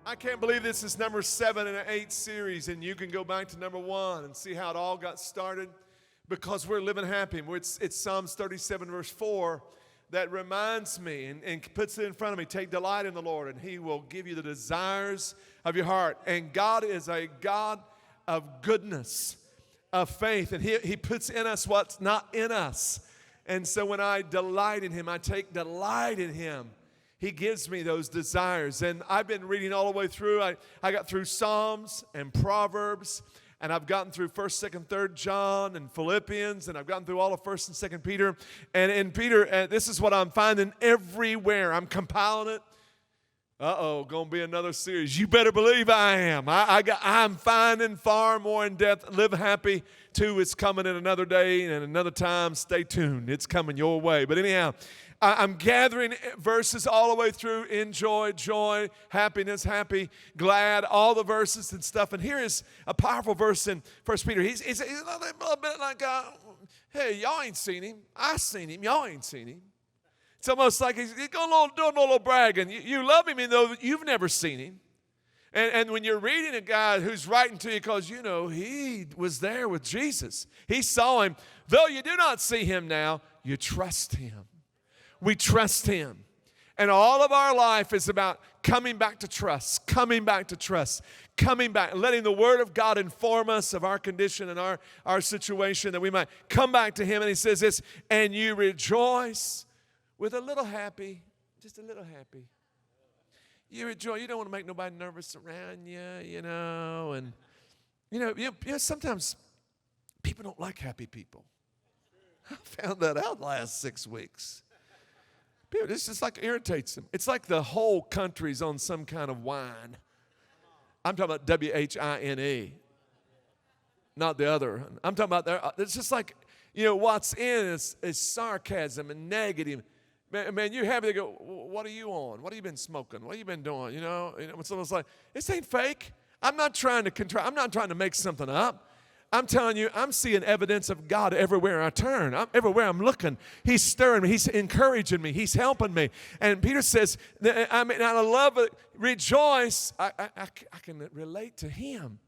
I can't believe this is number 7 in an 8 series, and you can go back to number 1 and see how it all got started because we're living happy. It's Psalms 37, verse 4 that reminds me and puts it in front of me. Take delight in the Lord, and He will give you the desires of your heart. And God is a God of goodness, of faith, and He puts in us what's not in us. And so when I delight in Him, I take delight in Him. He gives me those desires. And I've been reading all the way through. I got through Psalms and Proverbs, and I've gotten through 1st, 2nd, 3rd John and Philippians, and I've gotten through all of 1st and 2nd Peter. And in Peter, this is what I'm finding everywhere. I'm compiling it. Gonna be another series. You better believe I am. I'm finding far more in depth. Live happy 2 is coming in another day and another time. Stay tuned. It's coming your way. But anyhow, I'm gathering verses all the way through. Enjoy, joy, happiness, happy, glad, all the verses and stuff. And here is a powerful verse in 1 Peter. He's a little bit like, hey, y'all ain't seen him. I seen him. Y'all ain't seen him. It's almost like he's doing a little bragging. You love him even though you've never seen him. And when you're reading a guy who's writing to you because, you know, he was there with Jesus. He saw him. Though you do not see him now, you trust him. We trust him. And all of our life is about coming back to trust, coming back, letting the Word of God inform us of our condition and our situation that we might come back to him. And he says this, and you rejoice with a little happy, just a little happy. You rejoice. You don't want to make nobody nervous around you, you know. And, you know, sometimes people don't like happy people. I found that out last 6 weeks. People, this just like irritates them. It's like the whole country's on some kind of wine. I'm talking about W-H-I-N-E, not the other. I'm talking about, it's just like, you know, what's in is sarcasm and negative. Man, you're happy to go, what are you on? What have you been smoking? What have you been doing? You know, when someone's like, this ain't fake. I'm not trying to make something up. I'm telling you, I'm seeing evidence of God everywhere I turn. Everywhere I'm looking, He's stirring me. He's encouraging me. He's helping me. And Peter says, I love it. Rejoice. I can relate to him.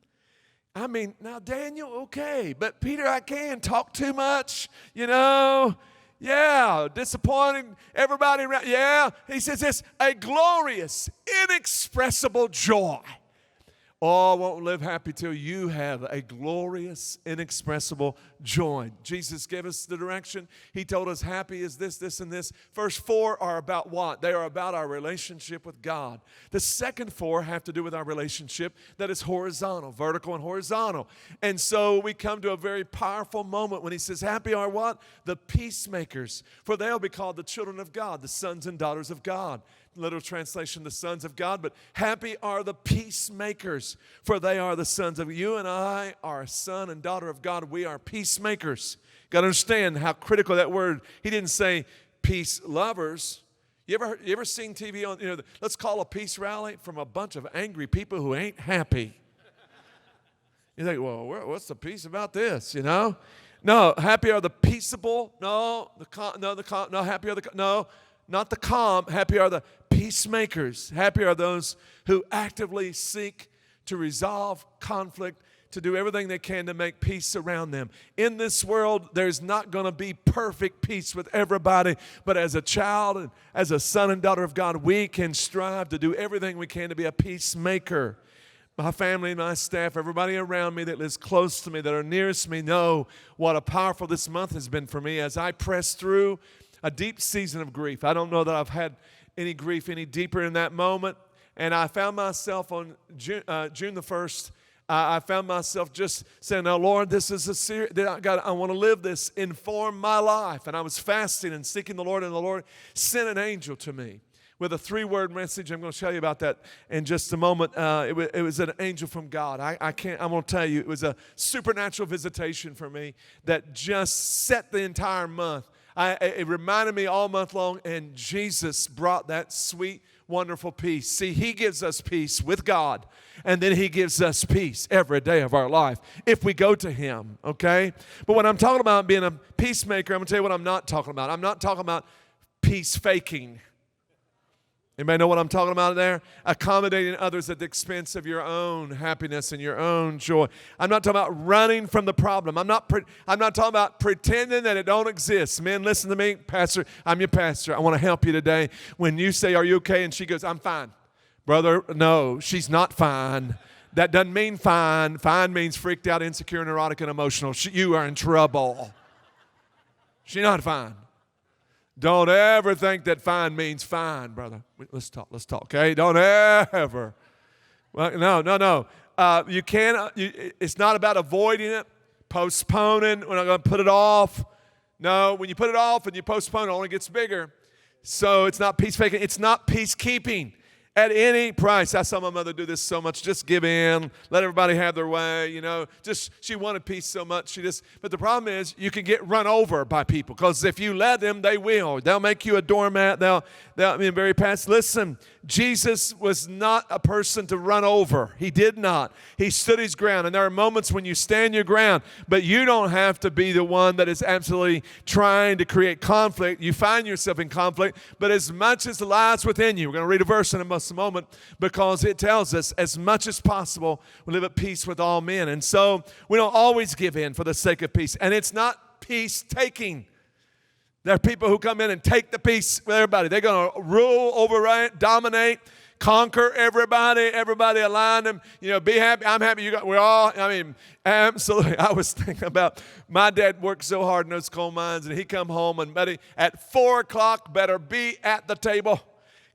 I mean, now Daniel, okay. But Peter, I can't talk too much, you know. Yeah, disappointing everybody around. Yeah, he says this, a glorious, inexpressible joy. Oh, I won't live happy till you have a glorious, inexpressible joy. Jesus gave us the direction. He told us happy is this, this, and this. First 4 are about what? They are about our relationship with God. The second 4 have to do with our relationship that is horizontal, vertical and horizontal. And so we come to a very powerful moment when he says, happy are what? The peacemakers, for they'll be called the children of God, the sons and daughters of God. Literal translation, the sons of God, but happy are the peacemakers, for they are the sons of you and I are a son and daughter of God. We are peacemakers. Got to understand how critical that word. He didn't say peace lovers. You ever seen TV on, you know, let's call a peace rally from a bunch of angry people who ain't happy. You think, well, what's the peace about this, you know? No, happy are the peaceable. Not the calm. Happy are the peacemakers. Happy are those who actively seek to resolve conflict, to do everything they can to make peace around them. In this world, there's not going to be perfect peace with everybody, but as a child and as a son and daughter of God, we can strive to do everything we can to be a peacemaker. My family, my staff, everybody around me that lives close to me, that are nearest me, know what a powerful this month has been for me as I press through a deep season of grief. I don't know that I've had any grief any deeper in that moment. And I found myself on June the 1st, I found myself just saying, now, Lord, this is a serious, I want to live this, inform my life. And I was fasting and seeking the Lord, and the Lord sent an angel to me with a 3-word message. I'm going to tell you about that in just a moment. It was an angel from God. I'm going to tell you, it was a supernatural visitation for me that just set the entire month. It reminded me all month long, and Jesus brought that sweet, wonderful peace. See, He gives us peace with God, and then He gives us peace every day of our life if we go to Him, okay? But when I'm talking about being a peacemaker, I'm going to tell you what I'm not talking about. I'm not talking about peace faking. Anybody know what I'm talking about there? Accommodating others at the expense of your own happiness and your own joy. I'm not talking about running from the problem. I'm not talking about pretending that it don't exist. Men, listen to me. Pastor, I'm your pastor. I want to help you today. When you say, are you okay? And she goes, I'm fine. Brother, no, she's not fine. That doesn't mean fine. Fine means freaked out, insecure, neurotic, and emotional. You are in trouble. She's not fine. Don't ever think that fine means fine, brother. Let's talk, okay? Don't ever. Well, no. You can't, it's not about avoiding it, postponing. We're not going to put it off. No, when you put it off and you postpone, it only gets bigger. So it's not peace making. It's not peacekeeping at any price. I saw my mother do this so much. Just give in. Let everybody have their way, she wanted peace so much. But the problem is you can get run over by people, because if you let them, they will. They'll make you a doormat. They'll very past. Listen, Jesus was not a person to run over. He did not. He stood his ground. And there are moments when you stand your ground, but you don't have to be the one that is absolutely trying to create conflict. You find yourself in conflict, but as much as lies within you, we're going to read a verse in a moment, because it tells us as much as possible we live at peace with all men. And so we don't always give in for the sake of peace. And it's not peace taking. There are people who come in and take the peace with everybody. They're going to rule, override, dominate, conquer everybody align them. Be happy. I'm happy. Absolutely. I was thinking about my dad worked so hard in those coal mines, and he come home and at 4 o'clock better be at the table,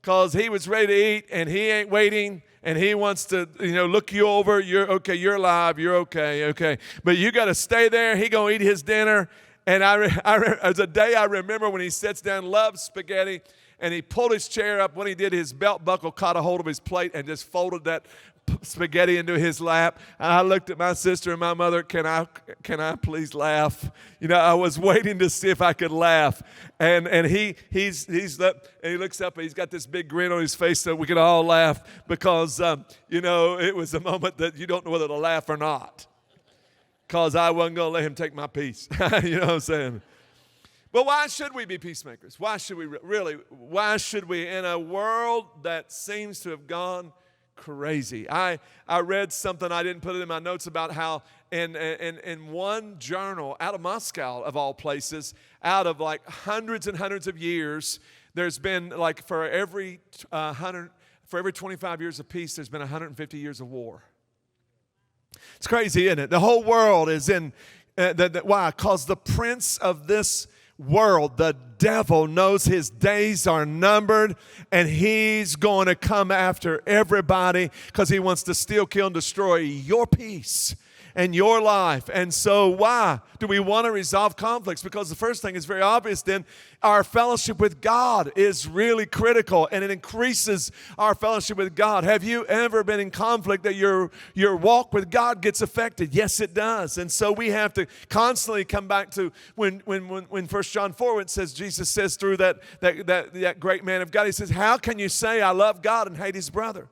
because he was ready to eat and he ain't waiting. And he wants to, look you over. You're okay. You're alive. You're okay. But you got to stay there. He going to eat his dinner. And there's a day I remember when he sits down, loves spaghetti, and he pulled his chair up. When he did, his belt buckle caught a hold of his plate and just folded that spaghetti into his lap. And I looked at my sister and my mother. Can I please laugh? I was waiting to see if I could laugh. And he looks up and he's got this big grin on his face so we could all laugh, because it was a moment that you don't know whether to laugh or not, because I wasn't going to let him take my peace. You know what I'm saying? But why should we be peacemakers? Why should we really? Why should we, in a world that seems to have gone crazy? I read something, I didn't put it in my notes, about how in one journal out of Moscow, of all places, out of like hundreds and hundreds of years, there's been like for every 25 years of peace, there's been 150 years of war. It's crazy, isn't it? The whole world is in, why? Because the prince of this world, the devil, knows his days are numbered, and he's going to come after everybody because he wants to steal, kill, and destroy your peace and your life. And so why do we want to resolve conflicts? Because the first thing is very obvious then. Our fellowship with God is really critical, and it increases our fellowship with God. Have you ever been in conflict that your walk with God gets affected? Yes, it does. And so we have to constantly come back to when 1 John 4, when it says, Jesus says through that great man of God, he says, how can you say I love God and hate his brother?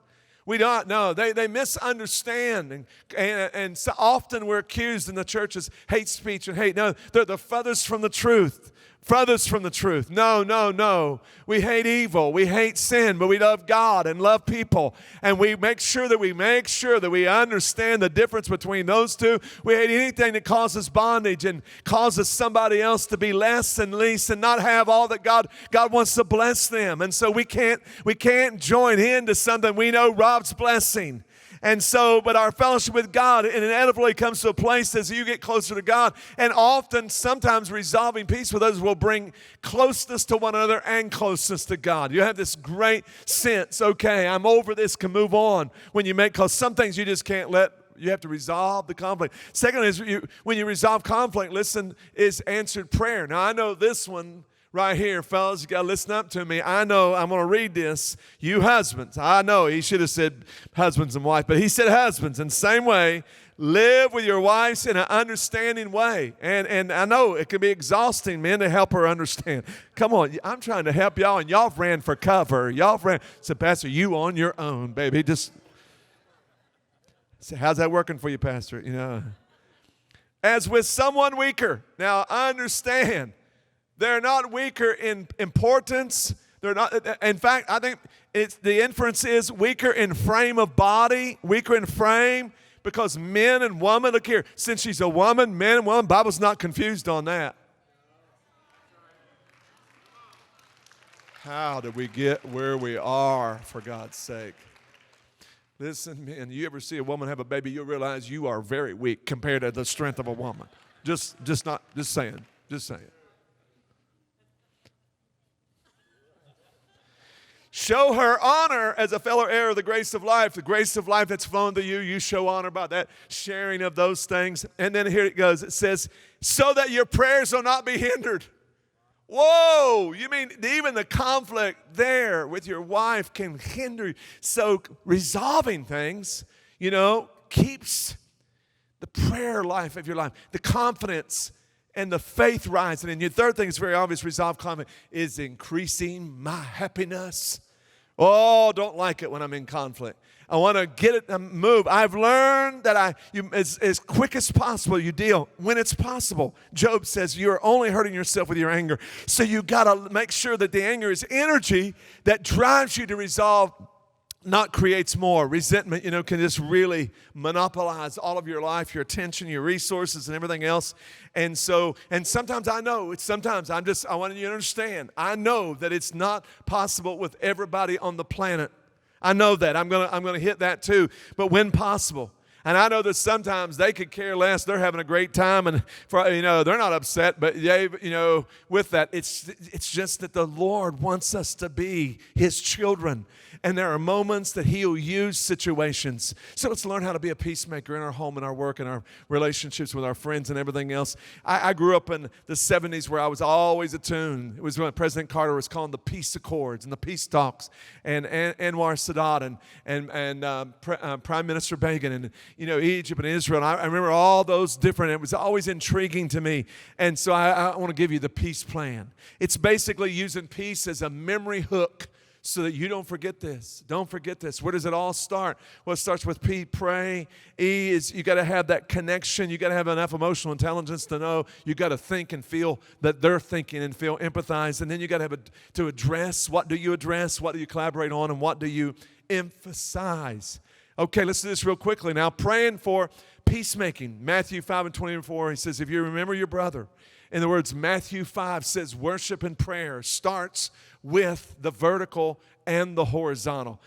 We don't know. They misunderstand. And so often we're accused in the churches hate speech and hate. No, they're the furthest from the truth. Furthest from the truth. No. We hate evil. We hate sin, but we love God and love people. And we make sure that we understand the difference between those two. We hate anything that causes bondage and causes somebody else to be less and least and not have all that God wants to bless them. And so we can't join into something we know robs blessing. And so, but our fellowship with God inevitably comes to a place as you get closer to God. And often, sometimes resolving peace with others will bring closeness to one another and closeness to God. You have this great sense, okay, I'm over this, can move on. Because some things you just can't let. You have to resolve the conflict. Second is, when you resolve conflict, listen, is answered prayer. Now, I know this one right here, fellas, you got to listen up to me. I know, I'm going to read this. You husbands, I know he should have said husbands and wives, but he said husbands. In the same way, live with your wives in an understanding way. And I know it can be exhausting, men, to help her understand. Come on, I'm trying to help y'all, and y'all ran for cover. Said, Pastor, you on your own, baby. Just say, how's that working for you, Pastor? As with someone weaker. Now, I understand. They're not weaker in importance They're not. In fact, I think the inference is weaker in frame of body, weaker in frame, because men and women, look here, since she's a woman, men and women, Bible's not confused on that. How did we get where we are, for God's sake? Listen, man, you ever see a woman have a baby, you'll realize you are very weak compared to the strength of a woman. Just saying. Show her honor as a fellow heir of the grace of life. The grace of life that's flown to you, you show honor by that sharing of those things. And then here it goes. It says, so that your prayers will not be hindered. Whoa, you mean even the conflict there with your wife can hinder you. So resolving things, keeps the prayer life of your life, the confidence and the faith rising. And your third thing is very obvious, resolve conflict, is increasing my happiness. Oh, don't like it when I'm in conflict. I want to get it move. I've learned that as quick as possible, you deal when it's possible. Job says you're only hurting yourself with your anger. So you got to make sure that the anger is energy that drives you to resolve, not creates more. Resentment, can just really monopolize all of your life, your attention, your resources, and everything else. And sometimes I know, I want you to understand, I know that it's not possible with everybody on the planet. I know that. I'm gonna hit that too. But when possible. And I know that sometimes they could care less. They're having a great time, and they're not upset. But with that, it's just that the Lord wants us to be His children, and there are moments that He'll use situations. So let's learn how to be a peacemaker in our home, in our work, in our relationships with our friends, and everything else. I grew up in the '70s where I was always attuned. It was when President Carter was calling the peace accords and the peace talks, and Anwar Sadat and Prime Minister Begin and Egypt and Israel. And I remember all those different, it was always intriguing to me. And so I want to give you the peace plan. It's basically using peace as a memory hook so that you don't forget this. Don't forget this. Where does it all start? Well, it starts with P, pray. E is you got to have that connection. You got to have enough emotional intelligence to know. You got to think and feel that they're thinking and feel empathize. And then you got to have to address. What do you address? What do you collaborate on? And what do you emphasize? Okay, let's do this real quickly now. Praying for peacemaking. Matthew 5:24, he says, if you remember your brother. In other words, Matthew 5 says worship and prayer starts with the vertical and the horizontal.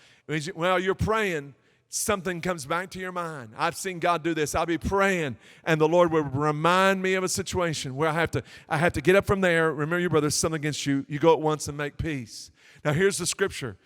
While you're praying, something comes back to your mind. I've seen God do this. I'll be praying, and the Lord will remind me of a situation where I have to get up from there. Remember your brother, something against you. You go at once and make peace. Now here's the scripture.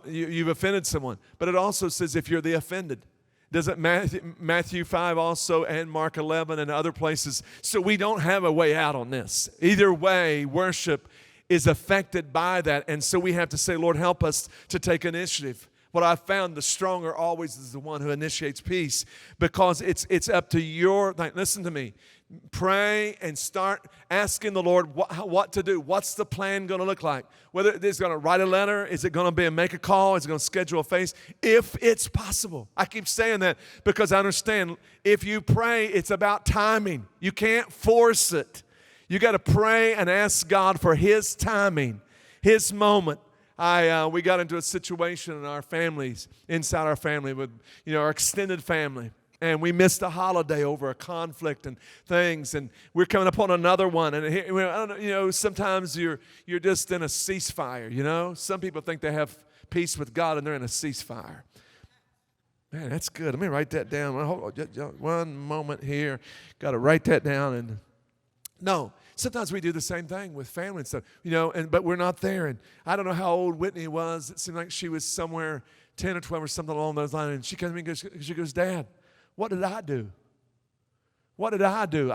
You've offended someone. But it also says if you're the offended. Doesn't Matthew 5 also and Mark 11 and other places? So we don't have a way out on this. Either way, worship is affected by that. And so we have to say, Lord, help us to take initiative. What I've found, the stronger always is the one who initiates peace, because it's up to your, listen to me. Pray and start asking the Lord what to do. What's the plan going to look like? Whether it's going to write a letter, is it going to be make a call, is it going to schedule a face? If it's possible. I keep saying that because I understand if you pray, it's about timing. You can't force it. You got to pray and ask God for His timing, His moment. We got into a situation in our families, inside our family with our extended family. And we missed a holiday over a conflict and things, and we're coming up on another one. And I don't know, sometimes you're just in a ceasefire. Some people think they have peace with God, and they're in a ceasefire. Man, that's good. Let me write that down. One moment here. Got to write that down. And no, sometimes we do the same thing with family and stuff. But we're not there. And I don't know how old Whitney was. It seemed like she was somewhere 10 or 12 or something along those lines. And she comes to me and she goes, Dad, what did I do? What did I do?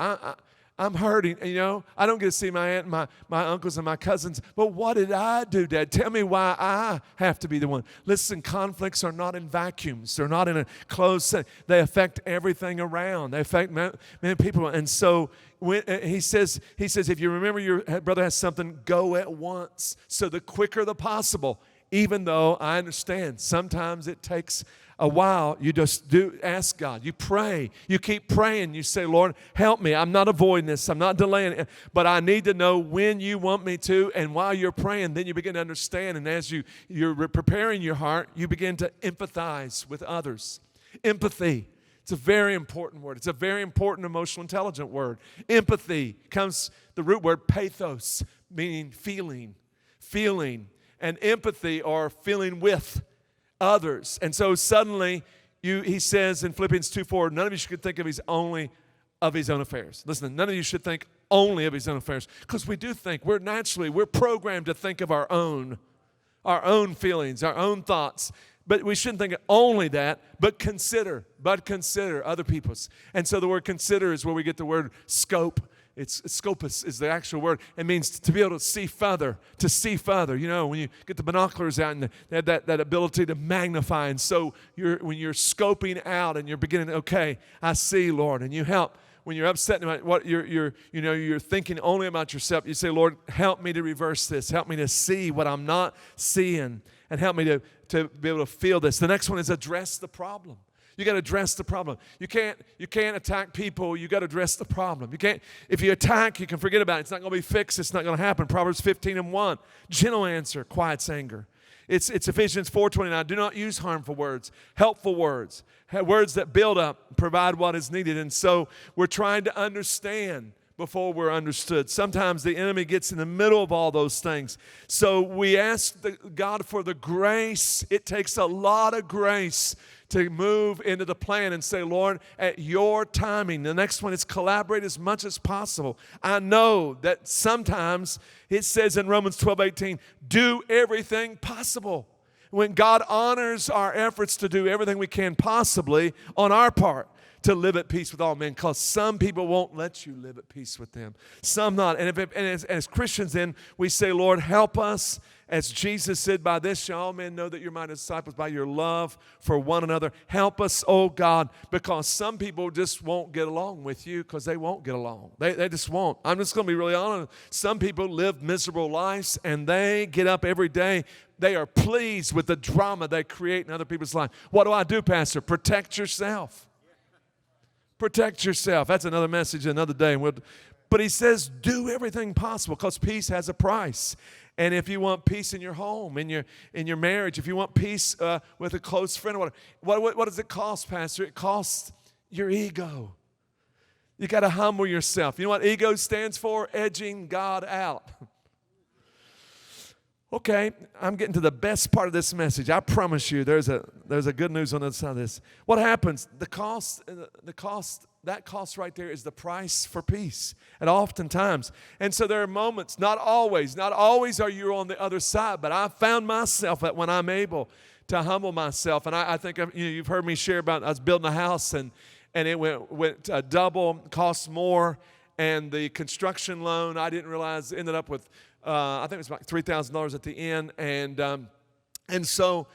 I'm hurting, I don't get to see my aunt and my uncles and my cousins, but what did I do, Dad? Tell me why I have to be the one. Listen, conflicts are not in vacuums. They're not in a closed set. They affect everything around. They affect many people. And so when he says, if you remember your brother has something, go at once. So the quicker the possible, even though I understand sometimes it takes a while, you just do ask God. You pray. You keep praying. You say, Lord, help me. I'm not avoiding this. I'm not delaying it. But I need to know when you want me to. And while you're praying, then you begin to understand. And as you're preparing your heart, you begin to empathize with others. Empathy. It's a very important word. It's a very important emotional intelligent word. Empathy comes, the root word pathos, meaning feeling. Feeling. And empathy or feeling with others. And so suddenly, he says in Philippians 2:4, none of you should think of only of his own affairs. Listen, none of you should think only of his own affairs. Because we do think, we're programmed to think of our own feelings, our own thoughts. But we shouldn't think of only that, but consider other people's. And so the word consider is where we get the word scope. It's scopus is the actual word. It means to be able to see further, You know, when you get the binoculars out and they have that ability to magnify. And so when you're scoping out and you're beginning, okay, I see, Lord, and you help. When you're upset about what you're thinking only about yourself, you say, Lord, help me to reverse this. Help me to see what I'm not seeing, and help me to be able to feel this. The next one is address the problem. You got to address the problem. You can't attack people. You got to address the problem. You can't. If you attack, you can forget about it. It's not going to be fixed. It's not going to happen. Proverbs 15:1. Gentle answer quiets anger. It's Ephesians 4:29. Do not use harmful words. Helpful words. Words that build up, provide what is needed. And so we're trying to understand before we're understood. Sometimes the enemy gets in the middle of all those things. So we ask God for the grace. It takes a lot of grace to move into the plan and say, Lord, at your timing. The next one is collaborate as much as possible. I know that sometimes it says in Romans 12:18, do everything possible. When God honors our efforts to do everything we can possibly on our part to live at peace with all men, because some people won't let you live at peace with them. Some not. And as Christians then, we say, Lord, help us. As Jesus said, by this shall all men know that you're my disciples, by your love for one another. Help us, oh God, because some people just won't get along with you because they won't get along. They just won't. I'm just going to be really honest. Some people live miserable lives, and they get up every day. They are pleased with the drama they create in other people's lives. What do I do, Pastor? Protect yourself. Protect yourself. That's another message another day. But he says, do everything possible, because peace has a price. And if you want peace in your home, in your marriage, if you want peace with a close friend, what does it cost, Pastor? It costs your ego. You got to humble yourself. You know what ego stands for? Edging God out. Okay, I'm getting to the best part of this message. I promise you, there's a good news on the other side of this. What happens? The cost, that cost right there is the price for peace. And oftentimes, and so there are moments, not always are you on the other side, but I found myself that when I'm able to humble myself, and I think you've heard me share about I was building a house and it went double, cost more, and the construction loan I didn't realize ended up with. I think it was about $3,000 at the end, and so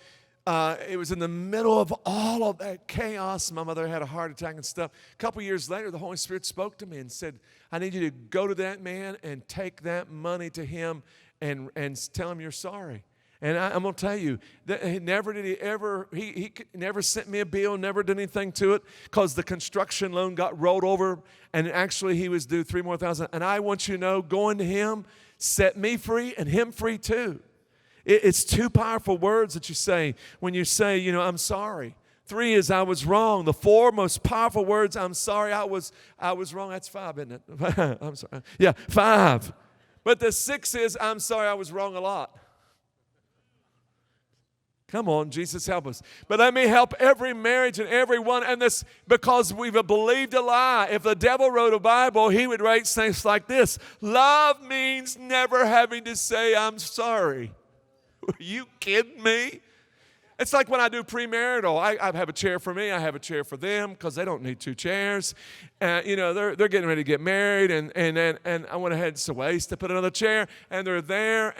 it was in the middle of all of that chaos. My mother had a heart attack and stuff. A couple years later, the Holy Spirit spoke to me and said, I need you to go to that man and take that money to him and tell him you're sorry. And I'm going to tell you, that he never sent me a bill, never did anything to it, because the construction loan got rolled over, and actually he was due $3,000 more. And I want you to know, going to him set me free and him free too. It's two powerful words that you say when you say, I'm sorry. 3 is I was wrong. The 4 most powerful words, I'm sorry, I was wrong. That's 5, isn't it? I'm sorry. Yeah, 5. But the 6 is I'm sorry, I was wrong a lot. Come on, Jesus, help us. But let me help every marriage and everyone. And this, because we've believed a lie. If the devil wrote a Bible, he would write things like this. Love means never having to say, I'm sorry. Are you kidding me? It's like when I do premarital. I have a chair for me. I have a chair for them, because they don't need 2 chairs. They're getting ready to get married. And I went ahead, it's a waste to put another chair. And they're there.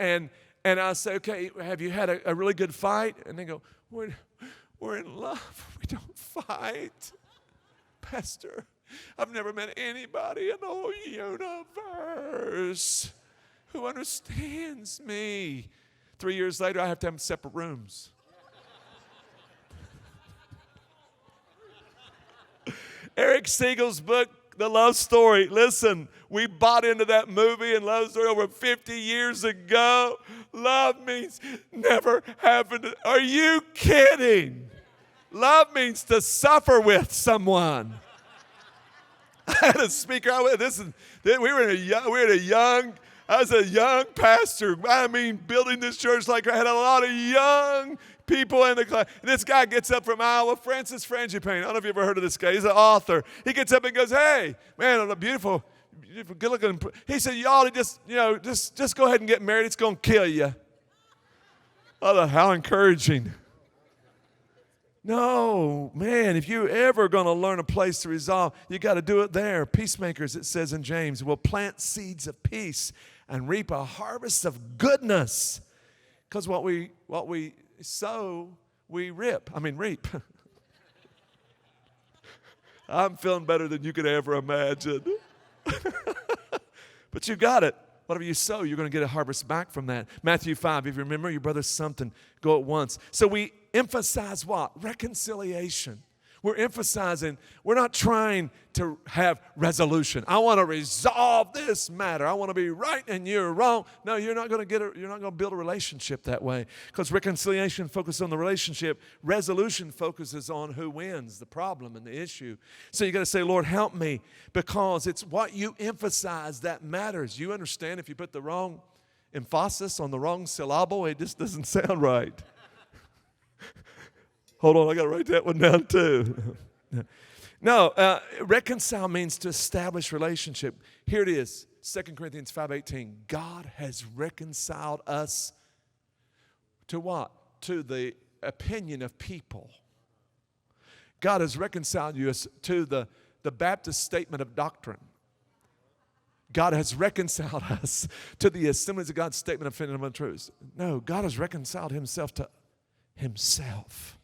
And I say, okay, have you had a really good fight? And they go, we're in love. We don't fight. Pastor, I've never met anybody in the whole universe who understands me. 3 years later, I have to have separate rooms. Eric Siegel's book, The Love Story. Listen, we bought into that movie and Love Story over 50 years ago. Love means never having to. Are you kidding? Love means to suffer with someone. I had a speaker. I was a young pastor. I mean, building this church like I had a lot of young people in the class. And this guy gets up from Iowa, Francis Frangipane. I don't know if you ever heard of this guy. He's an author. He gets up and goes, "Hey, man, a beautiful, good looking." He said, "Y'all just go ahead and get married. It's going to kill you." Oh, how encouraging. No, man, if you're ever going to learn a place to resolve, you got to do it there. Peacemakers, it says in James, will plant seeds of peace and reap a harvest of goodness. Because what we sow, we reap. I'm feeling better than you could ever imagine. But you got it. Whatever you sow, you're going to get a harvest back from that. Matthew 5, if you remember your brother's something, go at once. So we emphasize what? Reconciliation. We're emphasizing, we're not trying to have resolution. I want to resolve this matter. I want to be right and you're wrong. No, you're not going to build a relationship that way. Because reconciliation focuses on the relationship. Resolution focuses on who wins, the problem and the issue. So you got to say, Lord, help me, because it's what you emphasize that matters. You understand, if you put the wrong emphasis on the wrong syllable, it just doesn't sound right. Hold on, I got to write that one down too. No, reconcile means to establish relationship. Here it is, 2 Corinthians 5:18. God has reconciled us to what? To the opinion of people. God has reconciled you to the Baptist statement of doctrine. God has reconciled us to the Assemblies of God's statement of fundamental truths. No, God has reconciled himself to himself.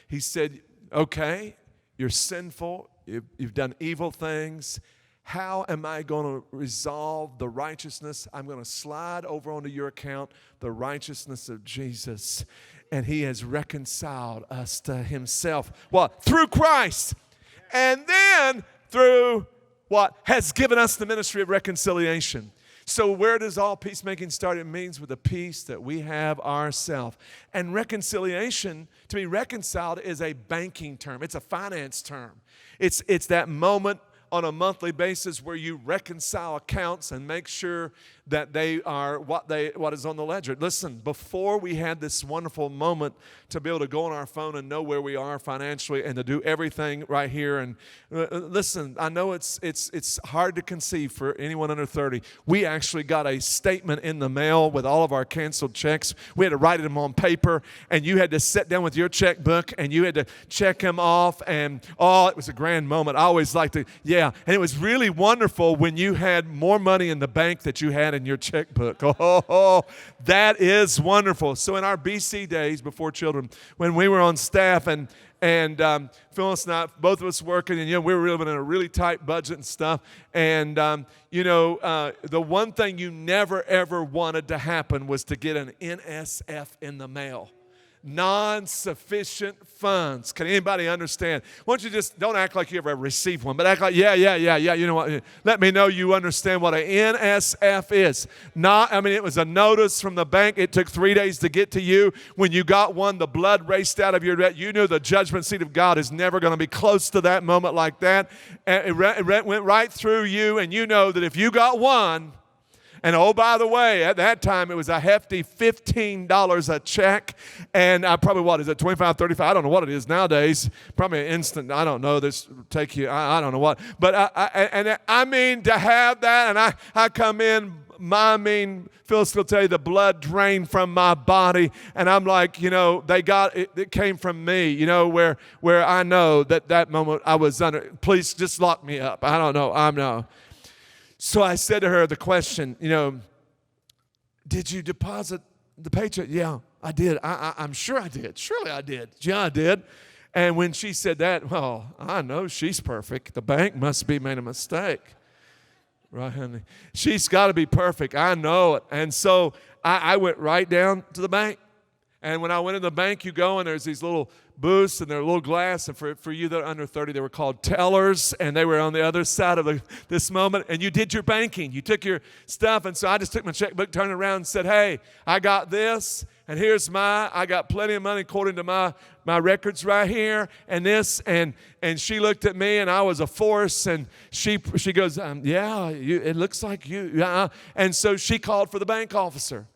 He said, okay, you're sinful, you've done evil things. How am I going to resolve the righteousness? I'm going to slide over onto your account the righteousness of Jesus. And he has reconciled us to himself. What? Through Christ. And then through what? Has given us the ministry of reconciliation. So where does all peacemaking start? It means with the peace that we have ourselves. And reconciliation, to be reconciled, is a banking term. It's a finance term. It's that moment on a monthly basis where you reconcile accounts and make sure that they are what is on the ledger. Listen, before we had this wonderful moment to be able to go on our phone and know where we are financially and to do everything right here. And listen, I know it's hard to conceive for anyone under 30. We actually got a statement in the mail with all of our canceled checks. We had to write them on paper, and you had to sit down with your checkbook and you had to check them off. And it was a grand moment. I always like to, and it was really wonderful when you had more money in the bank that you had in your checkbook. Oh, that is wonderful. So in our BC days before children, when we were on staff and Phyllis and I, both of us working, and we were living in a really tight budget and stuff. And the one thing you never ever wanted to happen was to get an NSF in the mail. Non-sufficient funds. Can anybody understand? Why don't you just don't act like you ever received one, but act like, yeah. You know what? Let me know you understand what an NSF is. It was a notice from the bank. It took 3 days to get to you. When you got one, the blood raced out of your head. You knew the judgment seat of God is never going to be close to that moment like that. And it went right through you, and you know that if you got one, and oh, by the way, at that time, it was a hefty $15 a check. And probably, what is it, 25, 35? I don't know what it is nowadays. Probably an instant, I don't know, this take you, I don't know what. But to have that, and I come in, Phyllis will tell you the blood drained from my body. And I'm like, they got it. It came from me, where I know that moment I was under. Please just lock me up. I don't know. So I said to her the question, did you deposit the paycheck? Yeah, I did. I'm sure I did. Surely I did. Yeah, I did. And when she said that, well, I know she's perfect. The bank must be made a mistake. Right, honey? She's got to be perfect. I know it. And so I went right down to the bank. And when I went in the bank, you go, and there's these little booths, and they're a little glass. And for you that are under 30, they were called tellers, and they were on the other side of this moment. And you did your banking. You took your stuff. And so I just took my checkbook, turned around, and said, hey, I got this, and here's I got plenty of money according to my records right here, and this. And she looked at me, and I was a force. And she goes, yeah, it looks like you. And so she called for the bank officer.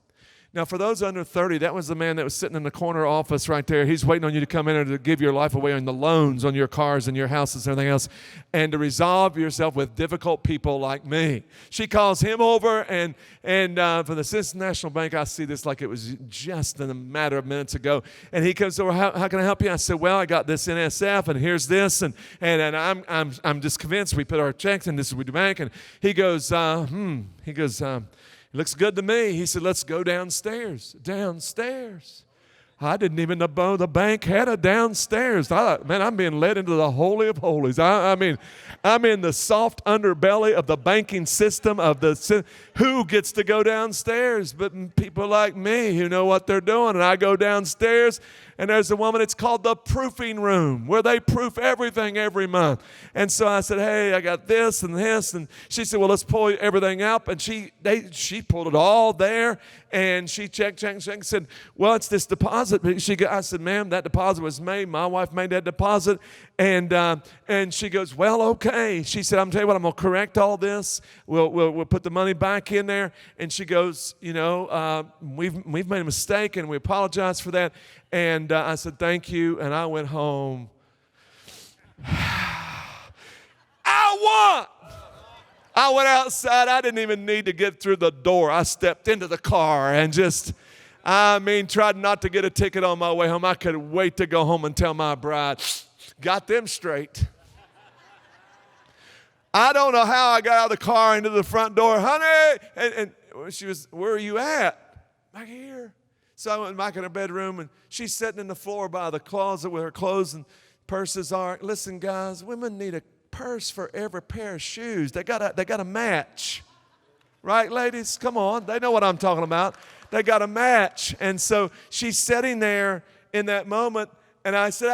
Now, for those under 30, that was the man that was sitting in the corner office right there. He's waiting on you to come in and to give your life away on the loans on your cars and your houses and everything else, and to resolve yourself with difficult people like me. She calls him over, and for the Citizens National Bank, I see this like it was just in a matter of minutes ago. And he comes over, how can I help you? I said, well, I got this NSF, and here's this, and I'm just convinced we put our checks in this with the bank. And he goes, looks good to me. He said, let's go downstairs. Downstairs. I didn't even know the bank had a downstairs. I thought, man, I'm being led into the Holy of Holies. I mean, I'm in the soft underbelly of the banking system who gets to go downstairs? But people like me who know what they're doing. And I go downstairs, and there's a woman, it's called the proofing room, where they proof everything every month. And so I said, hey, I got this and this. And she said, well, let's pull everything up. And she pulled it all there. And she checked, and said, well, it's this deposit. I said, ma'am, that deposit was made. My wife made that deposit. And she goes, well, okay. She said, I'm telling you what, I'm going to correct all this. We'll put the money back in there. And she goes, we've made a mistake, and we apologize for that. And I said, thank you. And I went home. I went outside. I didn't even need to get through the door. I stepped into the car and tried not to get a ticket on my way home. I could wait to go home and tell my bride, got them straight. I don't know how I got out of the car into the front door, honey. And she was, where are you at? Back here. So I went back in her bedroom, and she's sitting in the floor by the closet with her clothes and purses are. Listen, guys, women need a purse for every pair of shoes. They got to match. Right, ladies? Come on. They know what I'm talking about. They got to match. And so she's sitting there in that moment, and I said,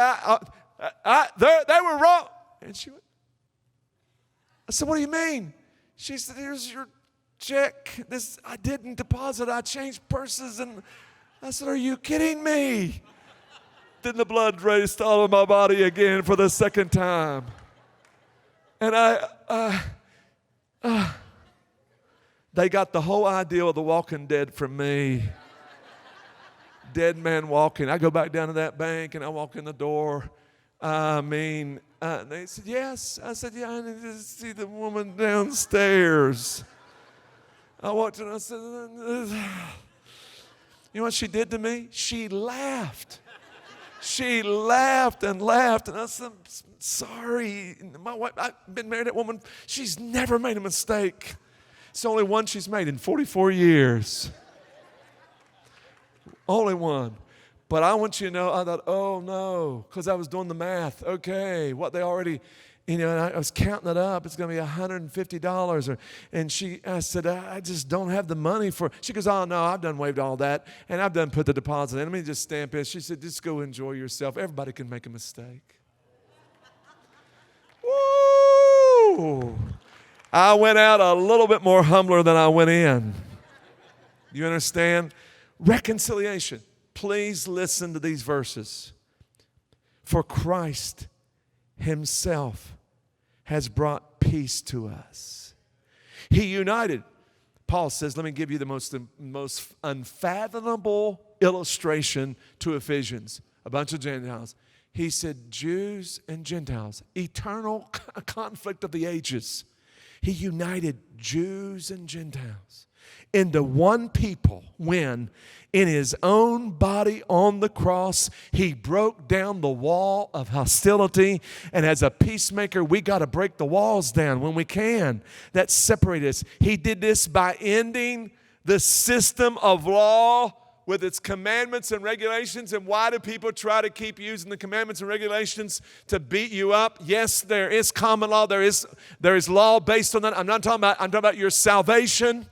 they were wrong. And she went, I said, what do you mean? She said, here's your check. I didn't deposit. I changed purses. And I said, are you kidding me? Then the blood raced all of my body again for the second time. And they got the whole idea of The Walking Dead from me. Dead man walking. I go back down to that bank, and I walk in the door. They said, yes. I said, yeah, I need to see the woman downstairs. I walked in, and I said, you know what she did to me? She laughed. She laughed and laughed, and I said, I'm sorry. My wife, I've been married to that woman. She's never made a mistake. It's the only one she's made in 44 years. Only one. But I want you to know, I thought, oh no, because I was doing the math. Okay, what they already, and I was counting it up. It's going to be $150. I said, I just don't have the money for. She goes, oh no, I've done waived all that, and I've done put the deposit in. Let me just stamp it. She said, just go enjoy yourself. Everybody can make a mistake. Woo! I went out a little bit more humbler than I went in. You understand? Reconciliation. Please listen to these verses. For Christ himself has brought peace to us. He united. Paul says, let me give you the most unfathomable illustration to Ephesians. A bunch of Gentiles. He said, Jews and Gentiles, eternal conflict of the ages. He united Jews and Gentiles into one people when in his own body on the cross, he broke down the wall of hostility. And as a peacemaker, we got to break the walls down when we can that separate us. He did this by ending the system of law with its commandments and regulations. And why do people try to keep using the commandments and regulations to beat you up? Yes, there is common law. There is law based on that. I'm talking about your salvation.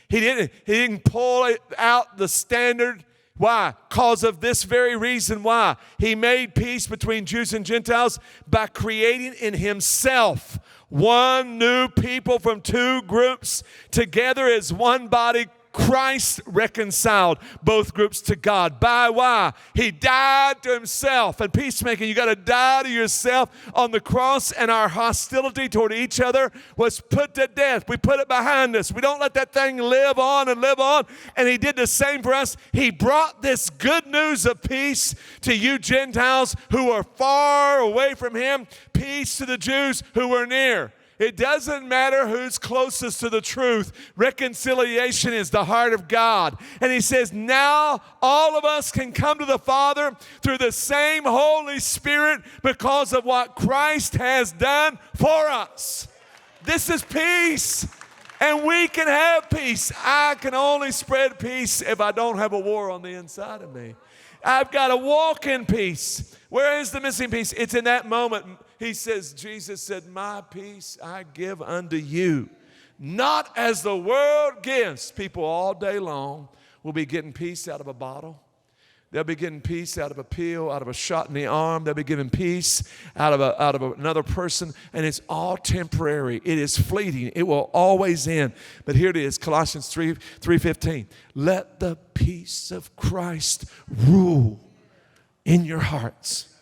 He didn't pull out the standard. Why? Because of this very reason. Why? He made peace between Jews and Gentiles by creating in himself one new people from two groups together as one body. Christ reconciled both groups to God. By why? He died to himself. And peacemaking, you got to die to yourself on the cross, and our hostility toward each other was put to death. We put it behind us. We don't let that thing live on and live on. And he did the same for us. He brought this good news of peace to you Gentiles who are far away from him, peace to the Jews who were near. It doesn't matter who's closest to the truth. Reconciliation is the heart of God. And he says, now all of us can come to the Father through the same Holy Spirit because of what Christ has done for us. This is peace. And we can have peace. I can only spread peace if I don't have a war on the inside of me. I've got to walk in peace. Where is the missing piece? It's in that moment. He says, Jesus said, my peace I give unto you. Not as the world gives. People all day long will be getting peace out of a bottle. They'll be getting peace out of a pill, out of a shot in the arm. They'll be getting peace out of another person. And it's all temporary. It is fleeting. It will always end. But here it is, Colossians 3:15. Let the peace of Christ rule in your hearts.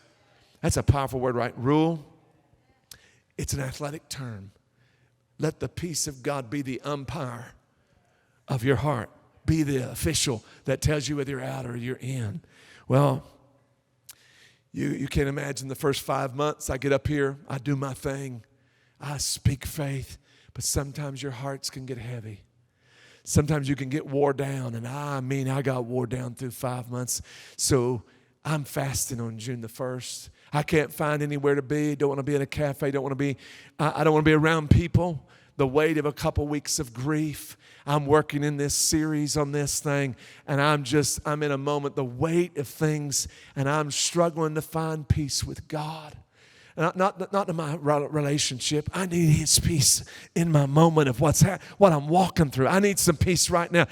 That's a powerful word, right? Rule. It's an athletic term. Let the peace of God be the umpire of your heart. Be the official that tells you whether you're out or you're in. Well, you can't imagine the first 5 months I get up here, I do my thing, I speak faith, but sometimes your hearts can get heavy. Sometimes you can get wore down, and I got wore down through 5 months. So I'm fasting on June the 1st. I can't find anywhere to be. Don't want to be in a cafe. I don't want to be around people. The weight of a couple weeks of grief. I'm working in this series on this thing, and I'm in a moment, the weight of things, and I'm struggling to find peace with God. Not in my relationship. I need his peace in my moment of what I'm walking through. I need some peace right now.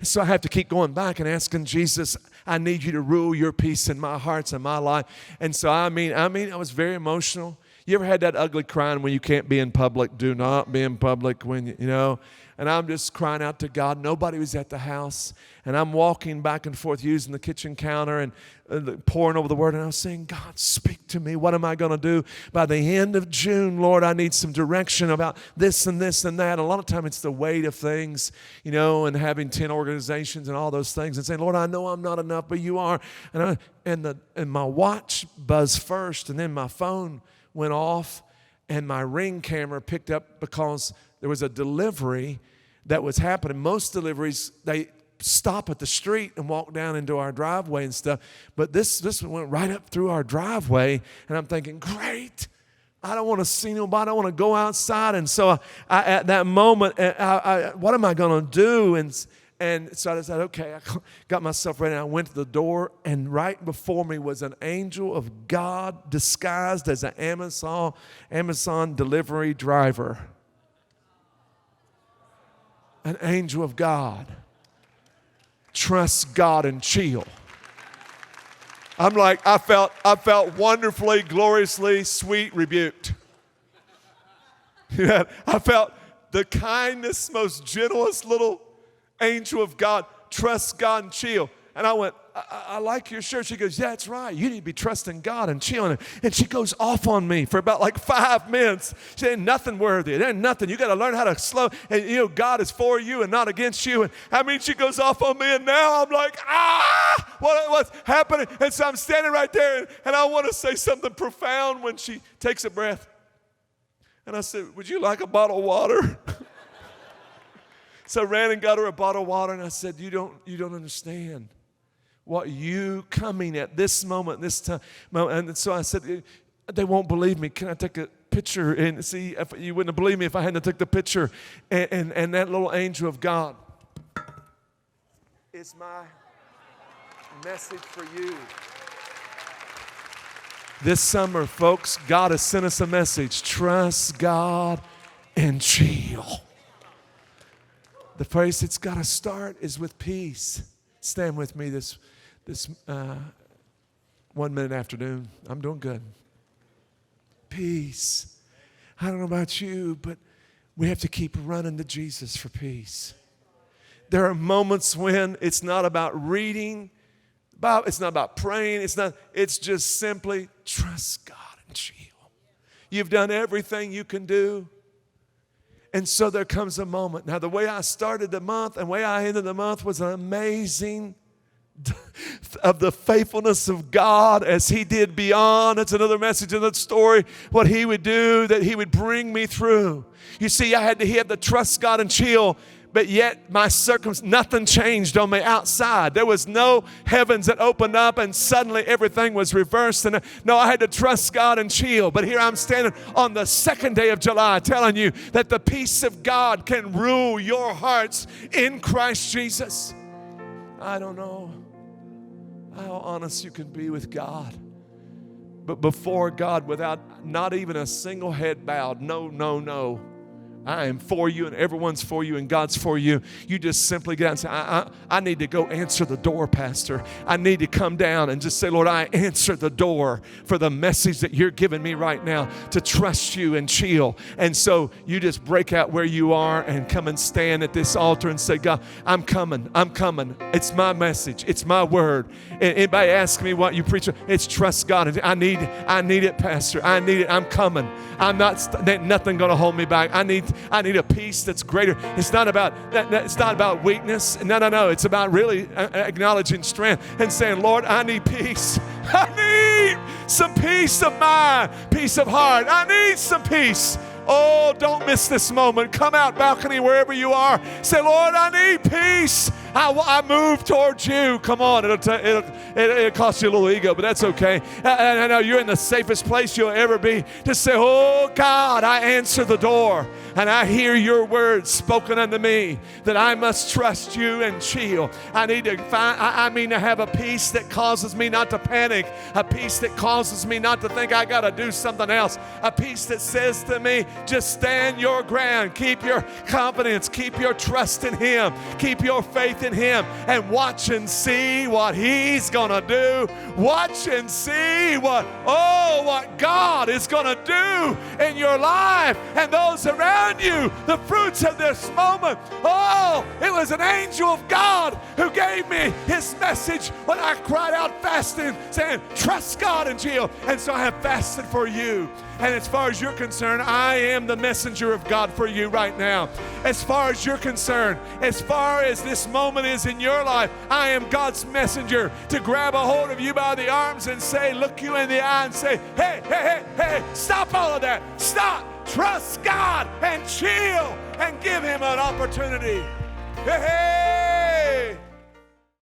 So I have to keep going back and asking Jesus, I need you to rule your peace in my hearts and my life. And so I was very emotional. You ever had that ugly crying when you can't be in public? Do not be in public when, you know. And I'm just crying out to God. Nobody was at the house. And I'm walking back and forth using the kitchen counter and pouring over the word. And I was saying, God, speak to me. What am I going to do? By the end of June, Lord, I need some direction about this and this and that. A lot of time it's the weight of things, you know, and having 10 organizations and all those things. And saying, Lord, I know I'm not enough, but you are. And my watch buzzed first, and then my phone went off, and my Ring camera picked up because there was a delivery that was happening. Most deliveries, they stop at the street and walk down into our driveway and stuff. But this one went right up through our driveway, and I'm thinking, great. I don't want to see nobody. I don't want to go outside. And so at that moment, what am I going to do? And so I said, okay, I got myself ready. I went to the door, and right before me was an angel of God disguised as an Amazon delivery driver. An angel of God. Trust God and chill. I'm like, I felt wonderfully, gloriously, sweet rebuked. Yeah, I felt the kindest, most gentlest little angel of God. Trust God and chill. And I went, I like your shirt. She goes, yeah, that's right. You need to be trusting God and chilling. And she goes off on me for about like 5 minutes. She ain't nothing worthy. It ain't nothing. You got to learn how to slow. And, you know, God is for you and not against you. And she goes off on me. And now I'm like, what's happening? And so I'm standing right there. And I want to say something profound when she takes a breath. And I said, would you like a bottle of water? So I ran and got her a bottle of water. And I said, you don't understand what you coming at this moment, this time. And so I said, they won't believe me. Can I take a picture? And see, if you wouldn't have believed me if I hadn't took the picture. And that little angel of God is my message for you. This summer, folks, God has sent us a message. Trust God and chill. The place it's got to start is with peace. Stand with me this 1 minute afternoon. I'm doing good. Peace. I don't know about you, but we have to keep running to Jesus for peace. There are moments when it's not about reading, it's not about praying, it's just simply trust God and chill. You've done everything you can do. And so there comes a moment. Now, the way I started the month and the way I ended the month was amazing of the faithfulness of God as He did beyond. It's another message in that story, what He would do, that He would bring me through. You see, I had to trust God and chill. But yet nothing changed on the outside. There was no heavens that opened up and suddenly everything was reversed. And no, I had to trust God and chill. But here I'm standing on the second day of July telling you that the peace of God can rule your hearts in Christ Jesus. I don't know how honest you can be with God. But before God, without not even a single head bowed, no. I am for you and everyone's for you and God's for you. You just simply get out and say, I need to go answer the door, Pastor. I need to come down and just say, Lord, I answer the door for the message that you're giving me right now to trust you and chill. And so you just break out where you are and come and stand at this altar and say, God, I'm coming. It's my message. It's my word. Anybody ask me what you preach? It's trust God. I need it, Pastor. I need it. I'm coming. Nothing going to hold me back. I need a peace that's greater. It's not about weakness. No. It's about really acknowledging strength and saying, Lord, I need peace. I need some peace of mind, peace of heart. I need some peace. Oh, don't miss this moment. Come out balcony wherever you are. Say, Lord, I need peace. I move towards you. Come on, it'll cost you a little ego, but that's okay. I know you're in the safest place you'll ever be to say, oh God, I answer the door and I hear your words spoken unto me that I must trust you and chill. I need to to have a peace that causes me not to panic, a peace that causes me not to think I got to do something else, a peace that says to me, just stand your ground, keep your confidence, keep your trust in Him, keep your faith in Him, and watch and see what He's gonna do. Watch and see what God is gonna do in your life and those around you. The fruits of this moment. Oh, it was an angel of God who gave me His message when I cried out fasting, saying, trust God and chill. And so I have fasted for you. And as far as you're concerned, I am the messenger of God for you right now. As far as you're concerned, as far as this moment is in your life, I am God's messenger to grab a hold of you by the arms and say, look you in the eye and say, hey, stop all of that. Stop. Trust God and chill and give Him an opportunity. Hey.